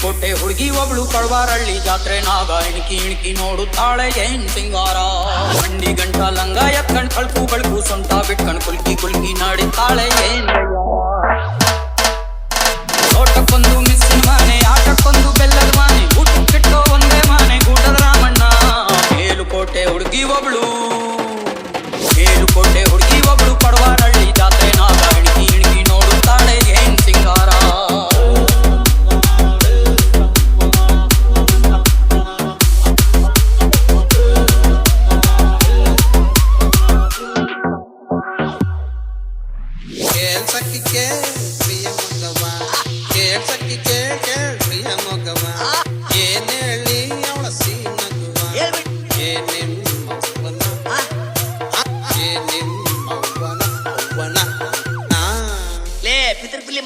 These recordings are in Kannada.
ಮೇಲುಕೋಟೆ ಹುಡುಗಿ ಒಬ್ಳು ಕಳ್ವಾರಳ್ಳಿ ಜಾತ್ರೆ ನಾಗ ಇಣಕಿ ಇಣಕಿ ನೋಡುತ್ತಾಳೆ ಏನ್ ಸಿಂಗಾರ. ಮಂಡಿ ಗಂಟ ಲಂಗ ಎತ್ಕಂಡ್ ಕಳ್ಕು ಬಳ್ಕು ಸೊಂಟ ಬಿಟ್ಕಂಡ್ ಕುಲ್ಕಿ ಕುಲ್ಕಿ ನಾಡಿತಾಳೆ ಏನ್. ತೋಟಕ್ಕೊಂದು ಮಿಸ್ಸಿನ ಮಾನೆ, ಆಟಕ್ಕೊಂದು ಬೆಲ್ಲದ ಮಾನೆ, ಊಟಕ್ಕಿಟ್ಟೋ ಒಂದೇ ಮಾನೆ ಗೂಟದ ರಾಮಣ್ಣ. ಮೇಲುಕೋಟೆ ಹುಡುಗಿ ಒಬ್ಳು ಕಡ್ವಾರಳ್ಳಿ ಜಾತ್ರೆ ನಾಗ ಇಣಕಿ ಇಣಕಿ ನೋಡುತ್ತಾಳೆ ಏನ್ ಸಿಂಗಾರ.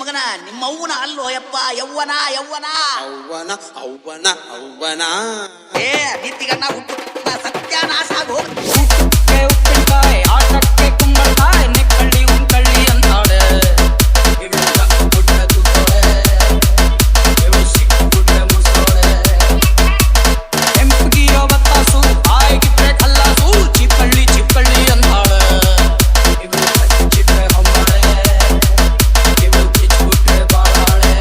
ಮಗನ ನಿಮ್ಮ ಅವ್ವನ ಅಲ್ಲೋ ಯಪ್ಪ, ಯವ್ವನ ಯವ್ವನ ಅವ್ವನ ಅವ್ವನ ಅವ್ವನ. ಏ ನಿತ್ತಿಗಣ್ಣ ಹುಟ್ಟು ಸತ್ಯಾನಾಶ ಆಗೋ. ಉಪ್ಪಿನಕಾಯಿ ಆಟಕ್ಕೆ ಕುಂಬಳಕಾಯಿ ನೆಕ್ಕಳ್ಳಿ ಉಂಕಳ್ಳಿ ಅಂತಾಳೆ. ಇವಳು ತಕ್ಕು ಬಿಟ್ರೆ ತುತ್ತೋಳೆ, ಇವಳು ಸಿಕ್ಕು ಬಿಟ್ರೆ ಮುಸೋಳೆ. ಕೆಂಪಗಿರೋ ಬತ್ತಾಸು ಆಯ್ಗಿಟ್ರೆ ಕಲ್ಲಾಸು, ಚಿಪ್ಪಳ್ಳಿ ಚಿಪ್ಪಳ್ಳಿ ಅಂತಾಳೆ. ಇವಳು ಹಚ್ಚಿಟ್ರೆ ಹೊಂಬಾಳೆ, ಇವಳು ಕಿಚ್ಚಿಬಿಟ್ರೆ ಬಾಳಾಳೆ.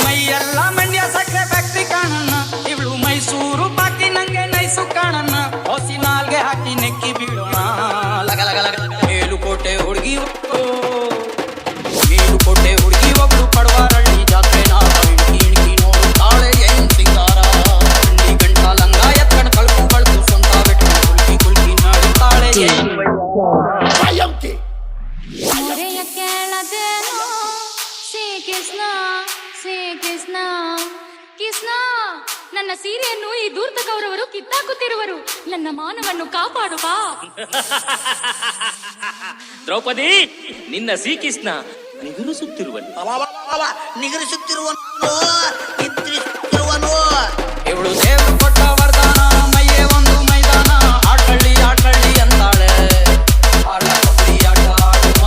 ಮೈಯೆಲ್ಲ ಮಂಡ್ಯ ಸಕ್ಕರೆ ಫ್ಯಾಕ್ಟ್ರಿ ಕಾಣಣ್ಣ, ಇವಳು ಮೈಸೂರು ಬಾಕಿ ನಂಗೆ ನೈಸು ಕಾಣಣ್ಣ. ಹೊಸಿ ನಾಲ್ಗೆ ಹಾಕಿ ನೆಕ್ಕಿ ಬೀಳೋಣ ಲಗ ಲಗ ಲಗ. ಮೇಲುಕೋಟೆ ಹುಡುಗಿ ಒಬ್ಳು ಕಡ್ವಾರಳ್ಳಿ ಜಾತ್ರೆ ನಾಗ ಇಣಕಿ ಇಣಕಿ ನೋಡುತ್ತಾಳೆ ಏನ್ ಸಿಂಗಾರ. ಮಂಡಿ ಗಂಟ ಲಂಗ ಎತ್ಕಂಡ್ ಕಳ್ಕು ಬಳ್ಕು ಸೊಂಟ ಬಿಟ್ಕಂಡ್ ಕುಲ್ಕಿ ಕುಲ್ಕಿ ನಾಡುತ್ತಾಳೆ ಏನ್. ಮೊರೆಯ ಕೇಳದೇನೋ ಶ್ರೀ ಕೃಷ್ಣ ಶ್ರೀ ಕೃಷ್ಣ ಕೃಷ್ಣ. ನನ್ನ ಸೀರೆಯನ್ನು ಈ ದೂರ್ತ ಕೌರವರು ಕಿತ್ತಾಕುತ್ತಿರುವರು, ನನ್ನ ಮಾನವನ್ನು ಕಾಪಾಡು ಬಾ. ದ್ರೌಪದಿ, ನಿನ್ನ ಶ್ರೀಕೃಷ್ಣ ನಿಗುರಿಸುತ್ತಿರುವನು. ನಿಗರಿಸುತ್ತಿರುವನು, ನಿದ್ರಿಸುತ್ತಿರುವನು. ಇವಳು ದೇವ್ರು ಕೊಟ್ಟ ವರದಾನ, ಮೈಯೇ ಒಂದು ಮೈದಾನ. ಆಟಳ್ಳಿ ಆಟಳ್ಳಿ ಅಂತಾಳೆ, ಆಟ ಕಬಡ್ಡಿ ಆಟ ಆಡುವ,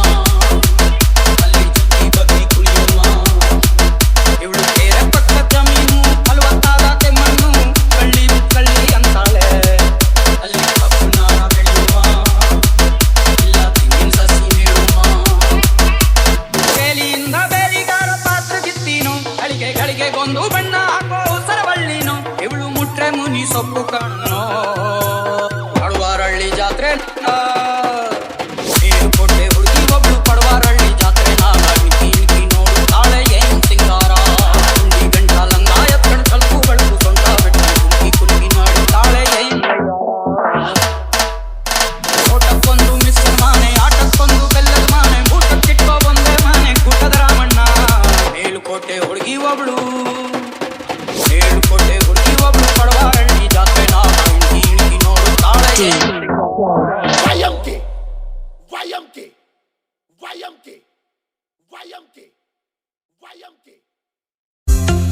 ಅಲ್ಲಿ ಜುಟ್ಟಿ ಬಗ್ಗಿ ಕುಳಿಯುವ. ಇವಳು ಕೇರೆ ಪಕ್ಕ ಜಮೀನು, ಫಲವತ್ತಾದ ತೆಮ್ಮಣ್ಣು, ಕಳ್ಳಿ ಕಳ್ಳಿ ಅಂತಾಳೆ. ಅಲ್ಲಿ ಕಬ್ಬು ನಾರ ಬೆಳೆಯುವ, ಇಲ್ಲ ತೆಂಗಿನ ಸಸಿ ನೆಡುವ. ಬೇಲಿಯಿಂದ ಬೇಲಿಗಾರ ಪಾತ್ರ ಗಿತ್ತೀನು, ಗಳಿಗೆಗೊಂದು ಬಣ್ಣ ಹಾಕೋ ಸರವಳ್ಳಿನು. ಇವಳು ಮುಟ್ರೆ ಮುನಿ ಸೊಪ್ಪು ಕಣ್ಣೋ ಕಡ್ವಾರಳ್ಳಿ ಜಾತ್ರೆ.